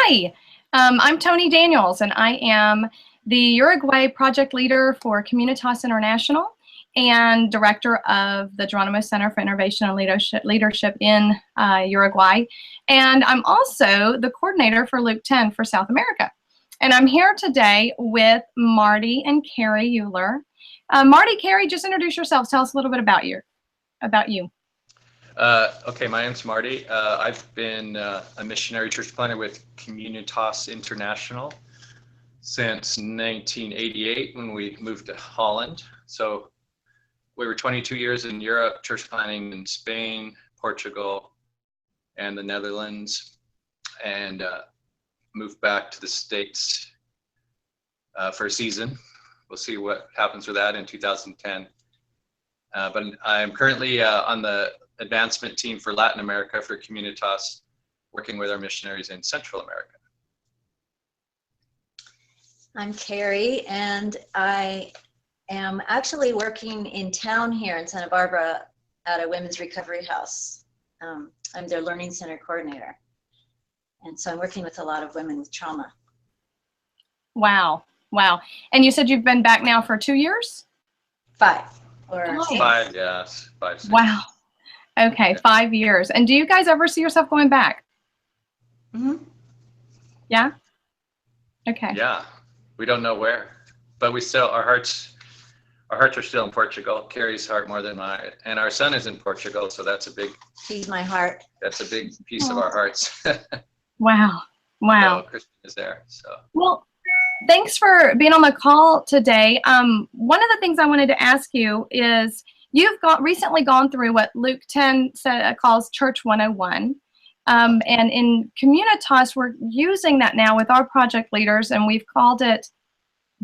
Hi, I'm Tony Daniels, and I am the Uruguay project leader for Communitas International and director of the Geronimo Center for Innovation and Leadership in Uruguay. And I'm also the coordinator for Luke 10 for South America. And I'm here today with Marty and Carey Euler. Marty, Carey, just introduce yourselves. Tell us a little bit about you. Okay, my name's Marty. I've been a missionary church planter with Communitas International since 1988 when we moved to Holland. So we were 22 years in Europe, church planting in Spain, Portugal, and the Netherlands, and moved back to the States for a season. We'll see what happens with that in 2010. But I'm currently on the advancement team for Latin America for Communitas, working with our missionaries in Central America. I'm Carey, and I am actually working in town here in Santa Barbara at a women's recovery house. I'm their learning center coordinator. And so I'm working with a lot of women with trauma. Wow. Wow. And you said you've been back now for 2 years? 5. Five, yes. 5, 6. Wow. Okay, 5 years. And do you guys ever see yourself going back? Mm-hmm. Yeah? Okay. Yeah, we don't know where, but we still, our hearts are still in Portugal. Carey's heart more than mine, and our son is in Portugal, so that's a big. He's my heart. That's a big piece of our hearts. Wow. Wow. So Christian is there. So. Well, thanks for being on the call today. One of the things I wanted to ask you is you've recently gone through what Luke 10 calls Church 101. And in Communitas, we're using that now with our project leaders, and we've called it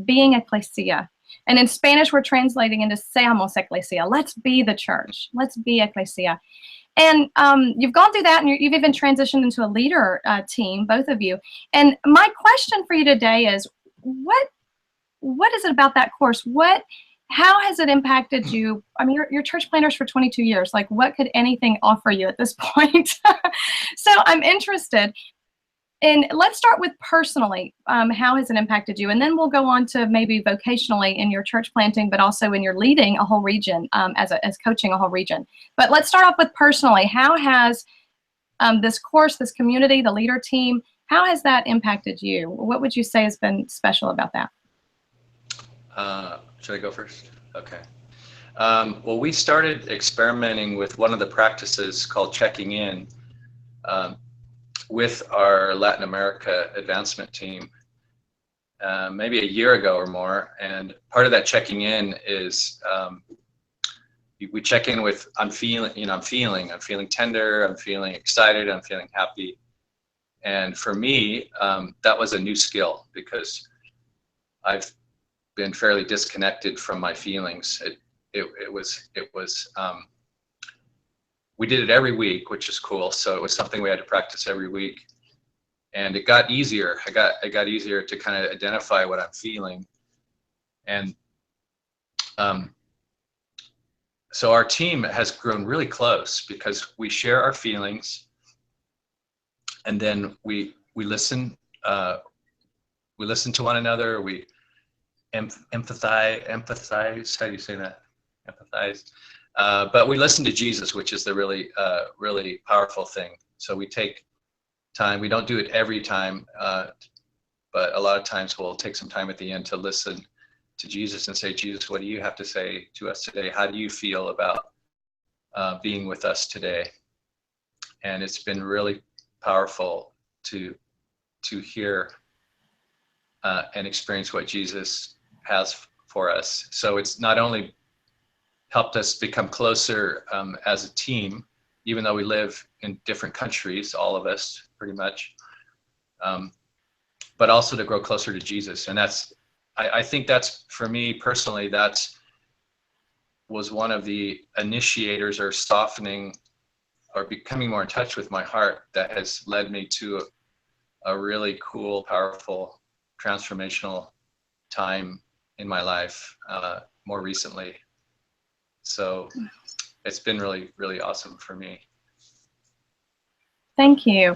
Being Ekklesia. And in Spanish, we're translating into Seamos Ekklesia. Let's be the church. Let's be Ekklesia. And you've gone through that, and you've even transitioned into a leader team, both of you. And my question for you today is, what is it about that course? How has it impacted you? I mean, you're church planters for 22 years. Like, what could anything offer you at this point? So I'm interested. And let's start with personally. How has it impacted you? And then we'll go on to maybe vocationally in your church planting, but also in your leading a whole region, as coaching a whole region. But let's start off with personally. How has this course, this community, the leader team, how has that impacted you? What would you say has been special about that? Should I go first? Okay. Well, we started experimenting with one of the practices called checking in with our Latin America advancement team maybe a year ago or more. And part of that checking in is we check in with, I'm feeling tender, I'm feeling excited, I'm feeling happy. And for me, that was a new skill because I've been fairly disconnected from my feelings. It was we did it every week, which is cool. So it was something we had to practice every week, and it got easier. It got easier to kind of identify what I'm feeling, and so our team has grown really close because we share our feelings, and then we listen. We listen to one another. We empathize. How do you say that? Empathize. But we listen to Jesus, which is the really powerful thing. So we take time. We don't do it every time, but a lot of times we'll take some time at the end to listen to Jesus and say, Jesus, what do you have to say to us today? How do you feel about being with us today? And it's been really powerful to hear and experience what Jesus has for us. So it's not only helped us become closer as a team, even though we live in different countries, all of us pretty much, but also to grow closer to Jesus. And I think that's, for me personally, was one of the initiators or softening or becoming more in touch with my heart that has led me to a really cool, powerful, transformational time in my life more recently. So it's been really, really awesome for me. Thank you.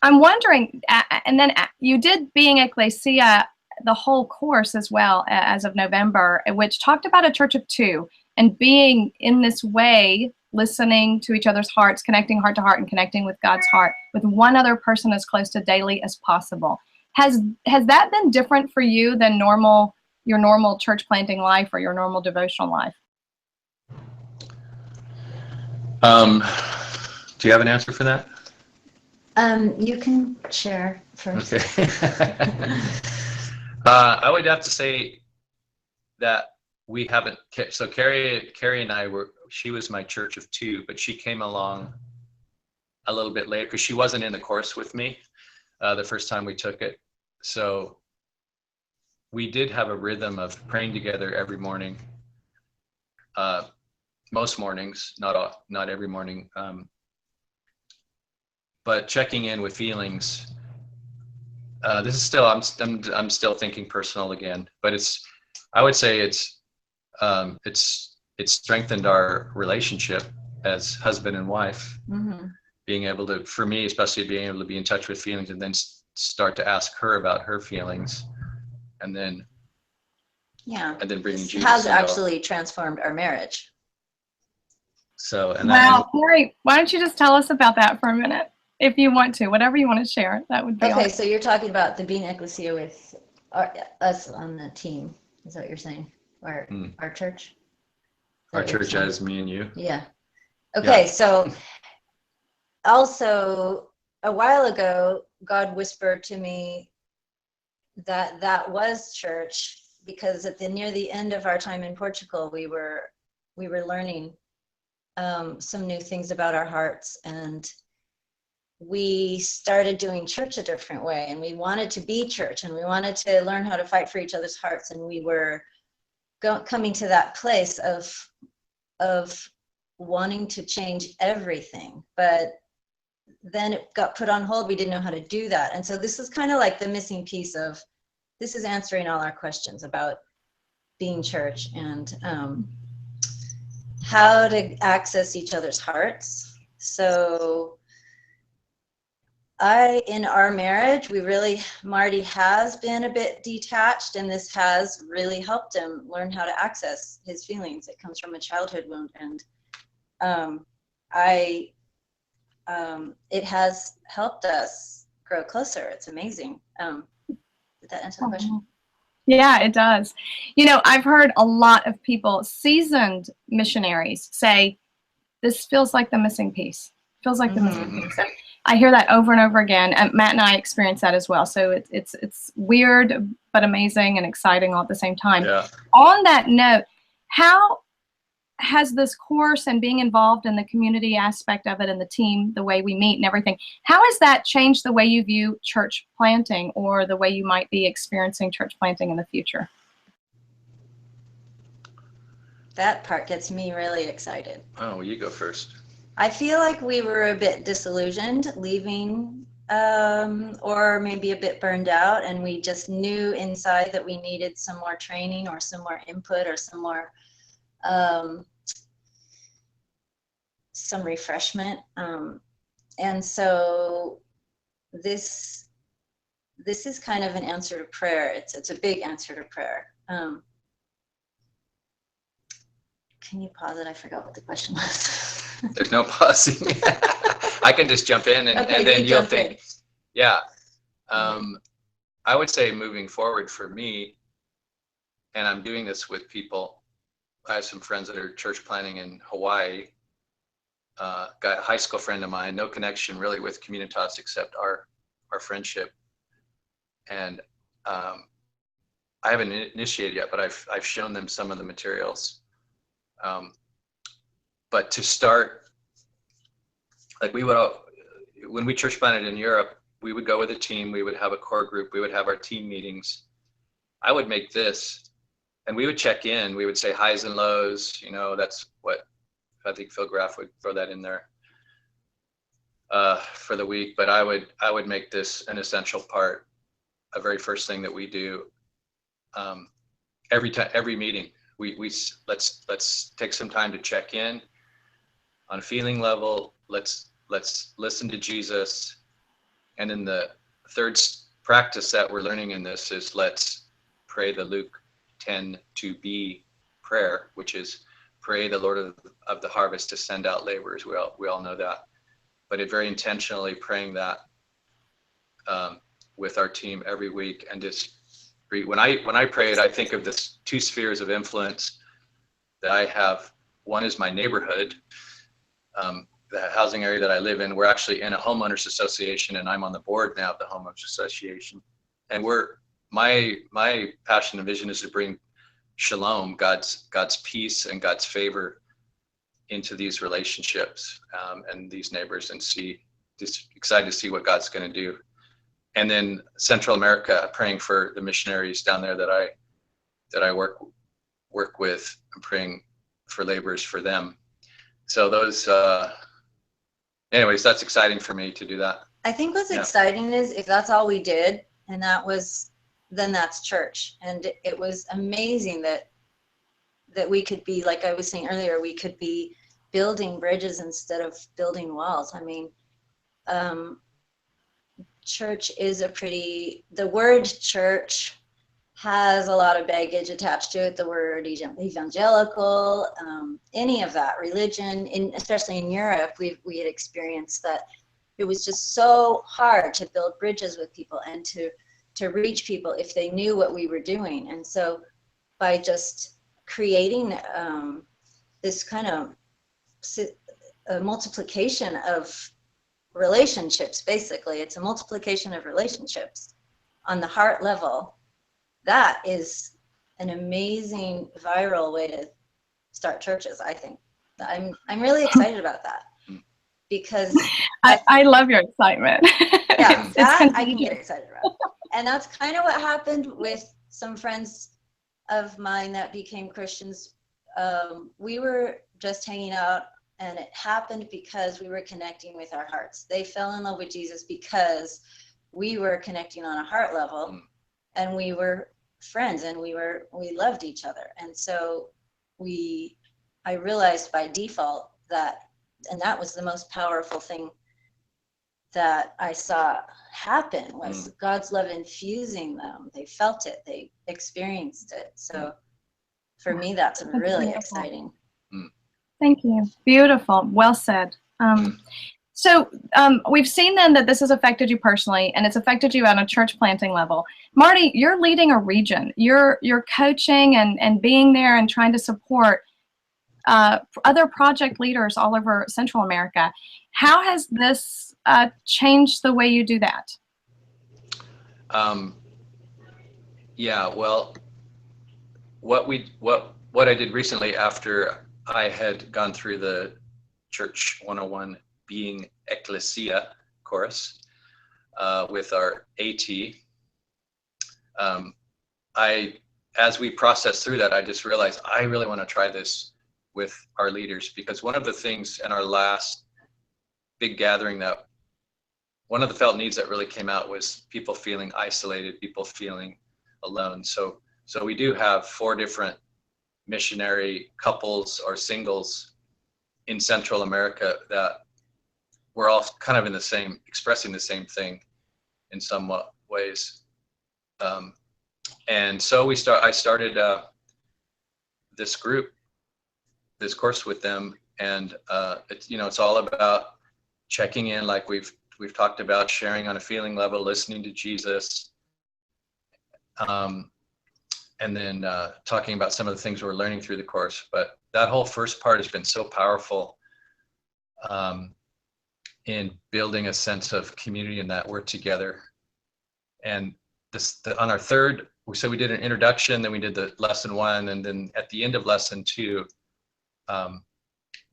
I'm wondering, and then you did Being Ekklesia, the whole course as well as of November, which talked about a church of two and being in this way, listening to each other's hearts, connecting heart to heart and connecting with God's heart with one other person as close to daily as possible. Has that been different for you than your normal church planting life or your normal devotional life? Do you have an answer for that? You can share first. Okay. I would have to say that we haven't. So Carey and I she was my church of two, but she came along a little bit later because she wasn't in the course with me the first time we took it. So we did have a rhythm of praying together every morning. Most mornings, not every morning, but checking in with feelings. This is still I'm still thinking personal again, but I would say it's strengthened our relationship as husband and wife. Mm-hmm. Being able to, for me especially, being able to be in touch with feelings and then start to ask her about her feelings, and then bringing Jesus has into actually transformed our marriage. So, and wow, Carey, why don't you just tell us about that for a minute, if you want to, whatever you want to share, that would be okay. awesome. So you're talking about the Being Ekklesia with us on the team. Is that what you're saying? Or our church? Our church as me and you. Yeah. Okay. Yeah. So also a while ago, God whispered to me that was church, because near the end of our time in Portugal, we were learning some new things about our hearts, and we started doing church a different way, and we wanted to be church, and we wanted to learn how to fight for each other's hearts, and we were coming to that place of wanting to change everything, but then it got put on hold. We didn't know how to do that, and so this is kind of like the missing piece of this is answering all our questions about being church and how to access each other's hearts. So in our marriage, Marty has been a bit detached, and this has really helped him learn how to access his feelings. It comes from a childhood wound, and it has helped us grow closer. It's amazing. Did that answer the question? Yeah, it does. I've heard a lot of people, seasoned missionaries, say, this feels like the missing piece. Feels like the missing piece. And I hear that over and over again. And Matt and I experience that as well. So it's weird, but amazing and exciting all at the same time. Yeah. On that note, how has this course and being involved in the community aspect of it and the team, the way we meet and everything, how has that changed the way you view church planting or the way you might be experiencing church planting in the future? That part gets me really excited. Oh, well, you go first. I feel like we were a bit disillusioned leaving, or maybe a bit burned out, and we just knew inside that we needed some more training or some more input or some more some refreshment, and so this is kind of an answer to prayer. It's a big answer to prayer. Can you pause it? I forgot what the question was. There's no pausing. I can just jump in and then you'll think. Yeah. I would say moving forward for me, and I'm doing this with people, I have some friends that are church planting in Hawaii. Got a high school friend of mine, no connection really with Communitas except our friendship. And I haven't initiated yet, but I've shown them some of the materials. But to start, like when we church planted in Europe, we would go with a team, we would have a core group, we would have our team meetings. I would make this, and we would check in, we would say highs and lows, that's what, I think Phil Graff would throw that in there for the week, but I would make this an essential part, a very first thing that we do every meeting. Let's take some time to check in on a feeling level. Let's listen to Jesus. And then the third practice that we're learning in this is let's pray the Luke 10 to be prayer, which is pray the Lord of the harvest to send out laborers. We all know that, but it very intentionally praying that with our team every week. And just when I pray it, I think of this two spheres of influence that I have. One is my neighborhood, the housing area that I live in. We're actually in a homeowners association, and I'm on the board now of the homeowners association. And my passion and vision is to bring shalom, God's peace and God's favor into these relationships and these neighbors, and just excited to see what God's going to do. And then Central America, praying for the missionaries down there that I work with, and praying for laborers for them. So those, anyways, that's exciting for me to do that. I think what's exciting is if that's all we did, and then that's church. And it was amazing that we could be, like I was saying earlier, we could be building bridges instead of building walls. I mean, church is the word church has a lot of baggage attached to it. The word evangelical, any of that, religion, especially in Europe, we had experienced that it was just so hard to build bridges with people and to reach people if they knew what we were doing. And so by just creating this kind of a multiplication of relationships, basically, it's a multiplication of relationships on the heart level. That is an amazing viral way to start churches, I think. I'm really excited about that, because I love your excitement. Yeah, that I can get excited about. And that's kind of what happened with some friends of mine that became Christians. We were just hanging out, and it happened because we were connecting with our hearts. They fell in love with Jesus because we were connecting on a heart level, and we were friends, and we loved each other. And so I realized by default that was the most powerful thing that I saw happen, was God's love infusing them. They felt it, they experienced it. So for me, that's really exciting. Thank you. Beautiful. Well said. So we've seen then that this has affected you personally, and it's affected you on a church planting level. Marty, you're leading a region. You're coaching and being there and trying to support other project leaders all over Central America. How has this changed the way you do that? Yeah, well, what I did recently after I had gone through the Church 101 Being Ekklesia course with our AT, as we processed through that, I just realized I really want to try this with our leaders, because one of the things in our last big gathering, that one of the felt needs that really came out was people feeling isolated, people feeling alone. So we do have 4 different missionary couples or singles in Central America that we're all kind of in the same, expressing the same thing in some ways. And so I started this course with them, and it's all about checking in, like we've talked about, sharing on a feeling level, listening to Jesus, and then talking about some of the things we're learning through the course. But that whole first part has been so powerful in building a sense of community and that we're together. And on our third, so we did an introduction, then we did the lesson 1, and then at the end of lesson 2,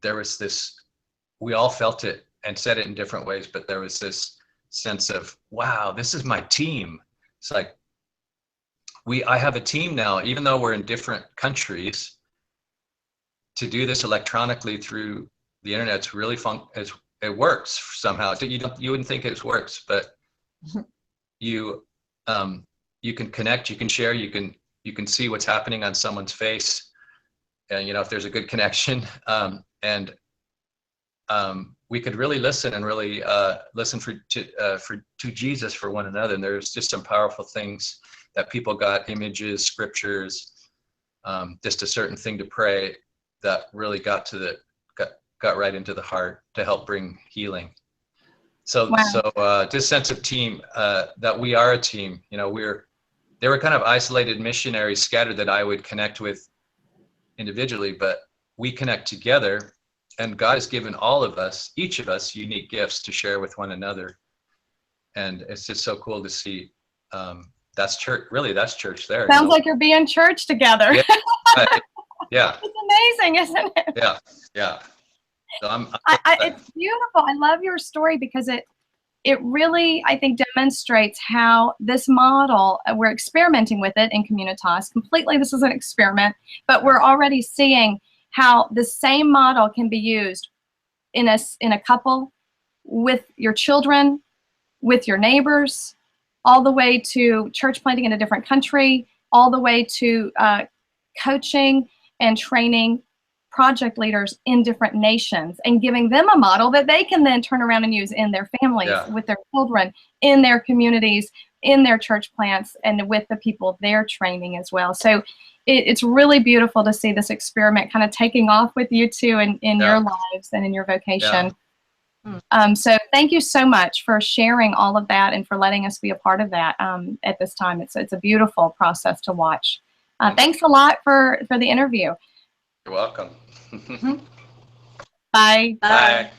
there was this, we all felt it and said it in different ways, but there was this sense of, wow, this is my team. It's like, I have a team now, even though we're in different countries, to do this electronically through the internet. It's really fun. It works somehow. You wouldn't think it works, but you can connect, you can share, you can see what's happening on someone's face, and if there's a good connection, and we could really listen and really listen to Jesus for one another. And there's just some powerful things that people got, images, scriptures, just a certain thing to pray that really got right into the heart to help bring healing. So, Wow. this sense of team, that we are a team. You know, they were kind of isolated missionaries scattered that I would connect with individually, but we connect together, and God has given all of us, each of us, unique gifts to share with one another. And it's just so cool to see. That's church. Really, that's church there. Sounds like you're being church together. Yeah. Yeah. It's amazing, isn't it? Yeah. Yeah. So it's beautiful. I love your story because it really, I think, demonstrates how this model, we're experimenting with it in Communitas. Completely, this is an experiment, but we're already seeing how the same model can be used in a couple, with your children, with your neighbors, all the way to church planting in a different country, all the way to coaching and training project leaders in different nations, and giving them a model that they can then turn around and use in their families, with their children, in their communities, in their church plants, and with the people they're training as well. So it's really beautiful to see this experiment kind of taking off with you two in your lives and in your vocation. So thank you so much for sharing all of that and for letting us be a part of that at this time. It's a beautiful process to watch. Thanks a lot for the interview. You're welcome. Bye. Bye.